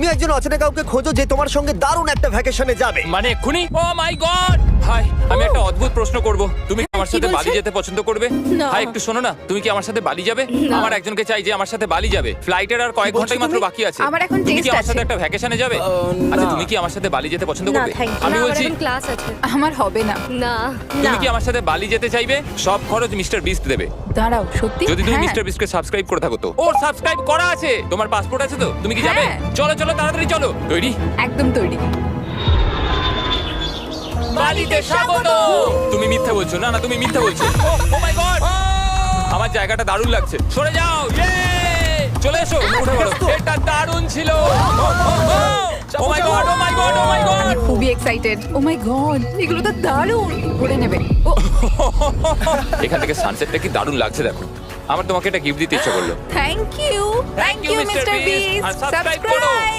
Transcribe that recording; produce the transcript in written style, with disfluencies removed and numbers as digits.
তুমি একজন অচেনা কাউকে খোঁজো যে তোমার সঙ্গে দারুণ একটা ভ্যাকেশনে যাবে। মানে এক্ষুনি? ও মাই গড! হাই, আমি একটা অদ্ভুত প্রশ্ন করব। তুমি কি আমার কি সাথে বলছে? বালি যেতে পছন্দ করবে? না। হাই, একটু শোনো না, তুমি কি আমার সাথে বালি যাবে? না। আমার একজনকে চাই যে আমার সাথে বালি যাবে। ফ্লাইটের আর কয়েক বলছো ঘন্টাই মাত্র তুমি? বাকি আছে। আমার এখন তুমি কি test আমার সাথে আছে। একটা ভ্যাকেশনে যাবে? না। আচ্ছা, তুমি কি আমার সাথে বালি যেতে পছন্দ না করবে? থ্যাংক ইউ আমি না, আমার বলছি, এখন ক্লাস আছে। আমার হবে না। না। তুমি কি আমার সাথে বালি যেতে চাইবে? সব খরচ মিস্টার বিস্ট দেবে। দাঁড়াও, সত্যি? যদি তুমি হ্যাঁ। মিস্টার বিস্টকে সাবস্ক্রাইব করে থাকো তো। ও সাবস্ক্রাইব করা আছে। তোমার পাসপোর্ট আছে তো? তুমি কি যাবে? হ্যাঁ। চলো চলো, তাড়াতাড়ি চলো। তৈরি? একদম তৈরি। বালিতে স্বাগত। তুমি মিথ্যা বলছো। না না, তুমি মিথ্যা বলছো। ও মাই গড! আমার জায়গাটা দারুণ লাগছে। সরে যাও। ইয়ে! চলে এসো, উঠে পড়ো। এটা দারুণ ছিল। ও মাই গড, ও মাই গড, ও মাই গড! আমি খুবই এক্সাইটেড। ও মাই গড, এগুলো তো দারুণ। করে নেবে। ও এখান থেকে সানসেটটা কি দারুণ লাগছে দেখো। আমার তোমাকে একটা গিফট দিতে ইচ্ছা করলো। Thank you. Thank you mister Beast. আর সাবস্ক্রাইব করো। সাবস্ক্রাইব।